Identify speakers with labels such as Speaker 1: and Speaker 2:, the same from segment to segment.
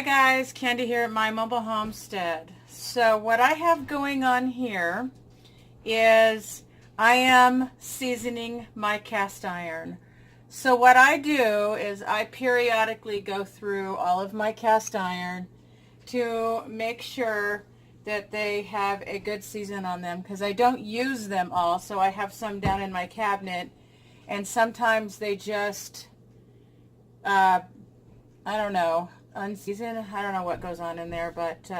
Speaker 1: Hi guys, Candy here at My Mobile Homestead. So what I have going on here is I am seasoning my cast iron. So what I do is I periodically go through all of my cast iron to make sure that they have a good season on them, because I don't use them all. So I have some down in my cabinet, and sometimes they just I don't know, unseasoned. I don't know what goes on in there, but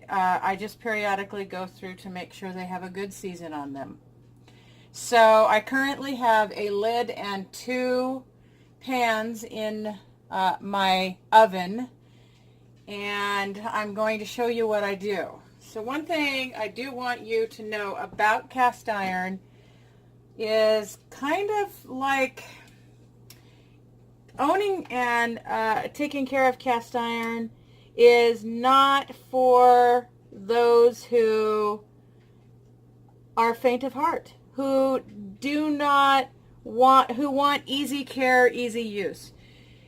Speaker 1: I just periodically go through to make sure they have a good season on them. So I currently have a lid and 2 pans in my oven, and I'm going to show you what I do. So one thing I do want you to know about cast iron is kind of like owning and taking care of cast iron is not for those who are faint of heart, who want easy care, easy use.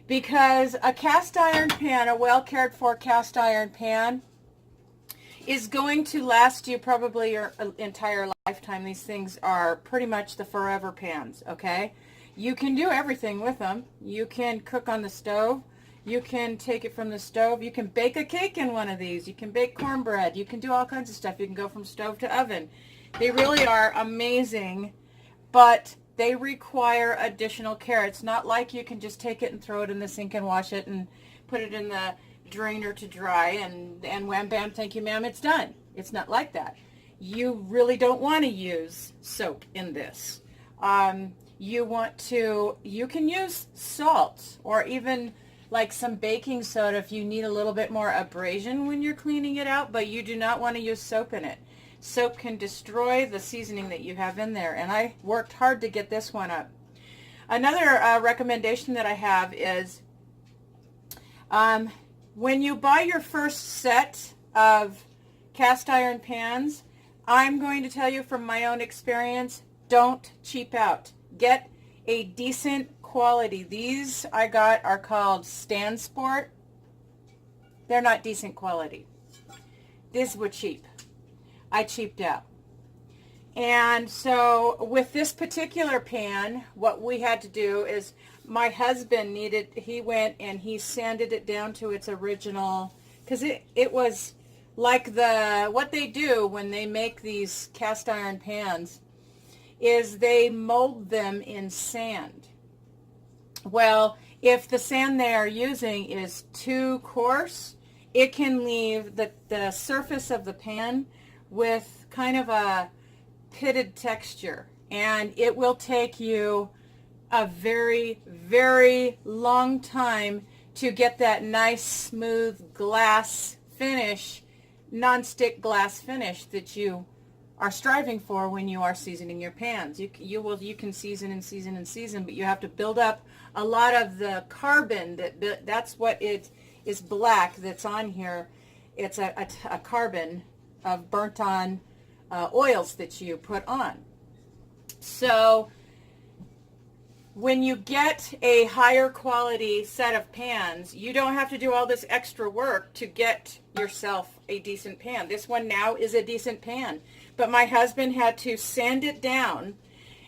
Speaker 1: Because a cast iron pan, a well cared for cast iron pan, is going to last you probably your entire lifetime. These things are pretty much the forever pans, okay? You can do everything with them. You can cook on the stove. You can take it from the stove. You can bake a cake in one of these. You can bake cornbread. You can do all kinds of stuff. You can go from stove to oven. They really are amazing, but they require additional care. It's not like you can just take it and throw it in the sink and wash it and put it in the drainer to dry and wham bam, thank you ma'am, it's done. It's not like that. You really don't want to use soap in this. You can use salt or even like some baking soda if you need a little bit more abrasion when you're cleaning it out, but you do not want to use soap in it. Soap can destroy the seasoning that you have in there, and I worked hard to get this one up. Another recommendation that I have is when you buy your first set of cast iron pans, I'm going to tell you from my own experience, don't cheap out. Get a decent quality. These I got are called StanSport. They're not decent quality. These were cheap. I cheaped out. And so with this particular pan, what we had to do is my husband he went and he sanded it down to its original, because it was like what they do when they make these cast iron pans is they mold them in sand. Well, if the sand they are using is too coarse, it can leave the surface of the pan with kind of a pitted texture, and it will take you a very, very long time to get that nice smooth glass finish, non-stick glass finish that you are striving for when you are seasoning your pans. You can season and season and season, but you have to build up a lot of the carbon that's what it is black that's on here. It's a carbon of burnt on oils that you put on. So when you get a higher quality set of pans, you don't have to do all this extra work to get yourself a decent pan. This one now is a decent pan, but my husband had to sand it down,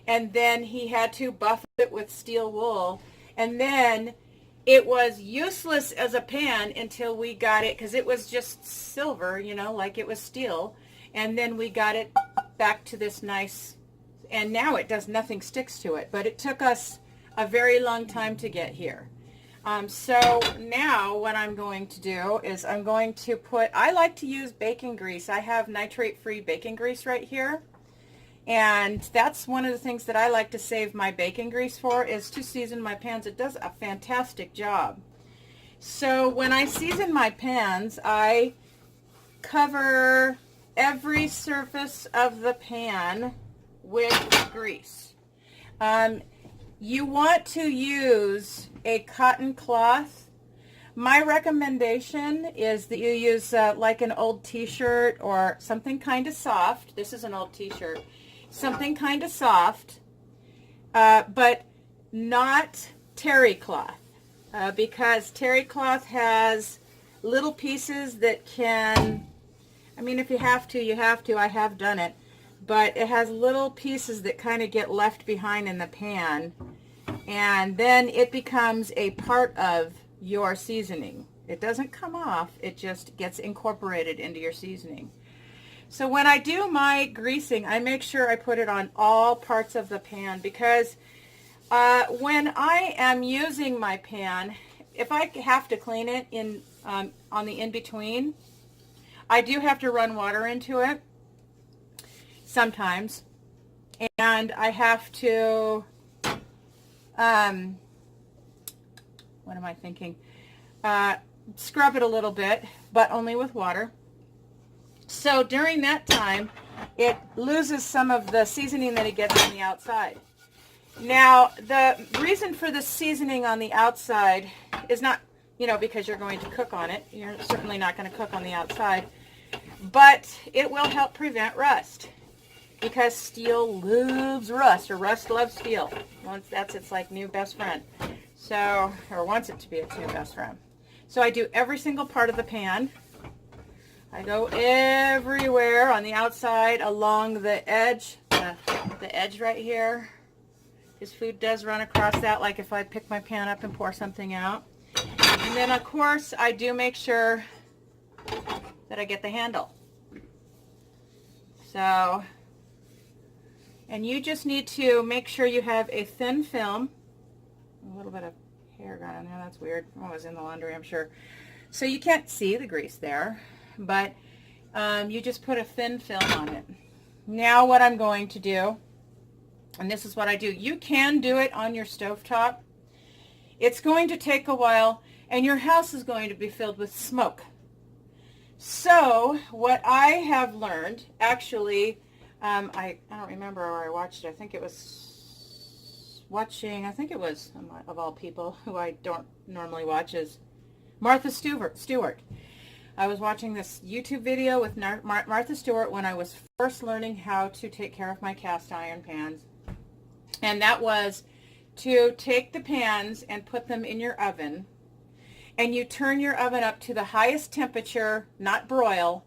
Speaker 1: and then he had to buff it with steel wool, and then it was useless as a pan until we got it, because it was just silver, like it was steel, and then we got it back to this nice, and now nothing sticks to it, but it took us a very long time to get here. So now what I'm going to do is I'm going to I like to use bacon grease. I have nitrate-free bacon grease right here. And that's one of the things that I like to save my bacon grease for, is to season my pans. It does a fantastic job. So when I season my pans, I cover every surface of the pan with grease. You want to use a cotton cloth. My recommendation is that you use like an old t-shirt or something kind of soft. This is an old t-shirt. Something kind of soft, but not terry cloth, because terry cloth has little pieces that can, I mean, if you have to, you have to. I have done it. But it has little pieces that kind of get left behind in the pan. And then it becomes a part of your seasoning. It doesn't come off. It just gets incorporated into your seasoning. So when I do my greasing, I make sure I put it on all parts of the pan, because when I am using my pan, if I have to clean it in on the in-between, I do have to run water into it sometimes, and I have to, what am I thinking? Scrub it a little bit, but only with water. So during that time, it loses some of the seasoning that it gets on the outside. Now, the reason for the seasoning on the outside is not, because you're going to cook on it. You're certainly not going to cook on the outside. But it will help prevent rust, because steel loves rust, or rust loves steel. Once that's its like new best friend. So, or wants it to be its new best friend. So I do every single part of the pan. I go everywhere on the outside, along the edge, the edge right here. Because food does run across that, like if I pick my pan up and pour something out. And then, of course, I do make sure that I get the handle. So, and you just need to make sure you have a thin film. A little bit of hair got on there. That's weird. Oh, it was in the laundry, I'm sure. So you can't see the grease there, but you just put a thin film on it. Now what I'm going to do, and this is what I do. You can do it on your stovetop. It's going to take a while, and your house is going to be filled with smoke. So what I have learned, actually, I don't remember where I watched it. I think it was of all people, who I don't normally watch, is Martha Stewart. I was watching this YouTube video with Martha Stewart when I was first learning how to take care of my cast iron pans. And that was to take the pans and put them in your oven. And you turn your oven up to the highest temperature, not broil,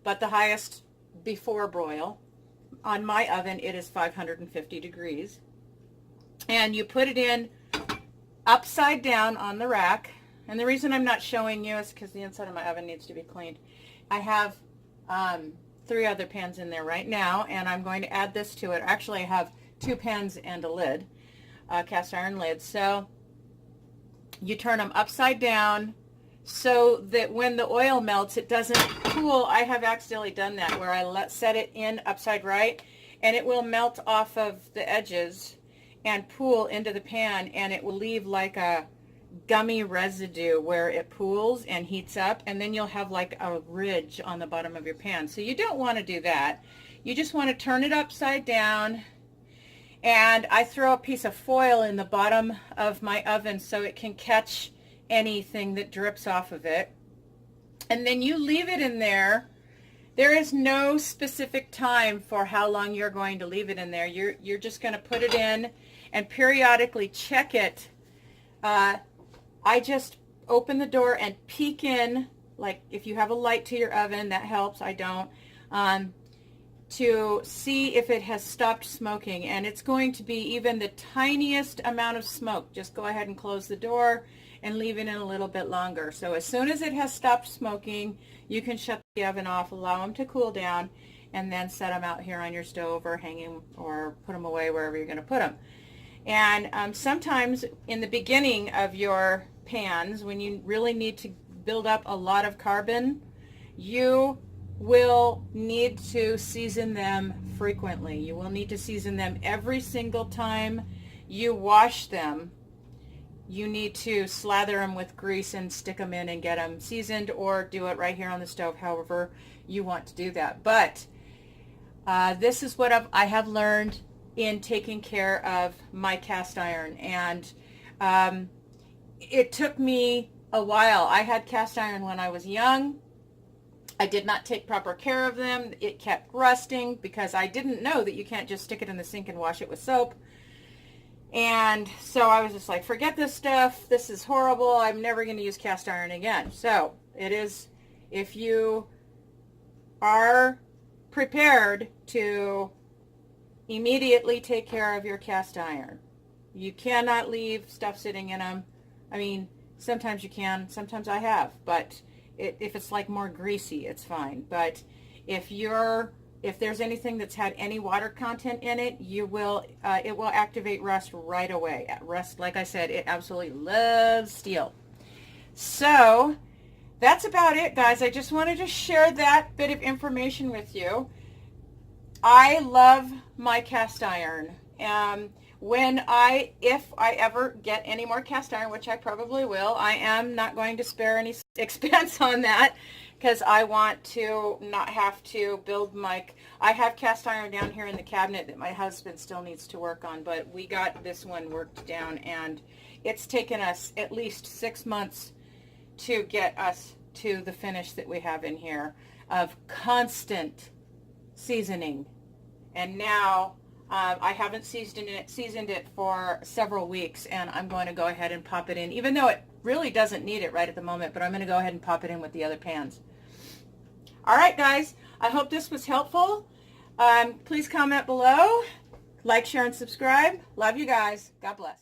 Speaker 1: but the highest before broil. On my oven, it is 550 degrees. And you put it in upside down on the rack. And the reason I'm not showing you is because the inside of my oven needs to be cleaned. I have 3 other pans in there right now, and I'm going to add this to it. Actually, I have 2 pans and a lid, cast iron lid. So you turn them upside down so that when the oil melts, it doesn't pool. I have accidentally done that, where I set it in upside right, and it will melt off of the edges and pool into the pan, and it will leave like a gummy residue where it pools and heats up, and then you'll have like a ridge on the bottom of your pan. So you don't want to do that. You just want to turn it upside down, and I throw a piece of foil in the bottom of my oven so it can catch anything that drips off of it. And then you leave it in there. There is no specific time for how long you're going to leave it in there. You're just going to put it in and periodically check it. I just open the door and peek in, like if you have a light to your oven, that helps. I don't. To see if it has stopped smoking, and it's going to be even the tiniest amount of smoke. Just go ahead and close the door and leave it in a little bit longer. So as soon as it has stopped smoking, you can shut the oven off, allow them to cool down, and then set them out here on your stove or hanging, or put them away wherever you're going to put them. And sometimes in the beginning of your pans, when you really need to build up a lot of carbon, you will need to season them frequently. You will need to season them every single time you wash them. You need to slather them with grease and stick them in and get them seasoned, or do it right here on the stove, however you want to do that. But this is what I have learned in taking care of my cast iron, and it took me a while. I had cast iron when I was young. I did not take proper care of them. It kept rusting because I didn't know that you can't just stick it in the sink and wash it with soap. And so I was just like, forget this stuff. This is horrible. I'm never going to use cast iron again. So It is, if you are prepared to immediately take care of your cast iron. You cannot leave stuff sitting in them. I mean, sometimes you can, sometimes I have, but if it's like more greasy, it's fine. But if there's anything that's had any water content in it, it will activate rust right away. Rust, like I said, it absolutely loves steel. So that's about it, guys. I just wanted to share that bit of information with you. I love my cast iron. If I ever get any more cast iron, which I probably will, I am not going to spare any expense on that, because I want to not have to build I have cast iron down here in the cabinet that my husband still needs to work on, but we got this one worked down, and it's taken us at least 6 months to get us to the finish that we have in here of constant seasoning. And now I haven't seasoned it for several weeks, and I'm going to go ahead and pop it in, even though it really doesn't need it right at the moment, but I'm going to go ahead and pop it in with the other pans. All right, guys, I hope this was helpful. Please comment below, like, share, and subscribe. Love you guys. God bless.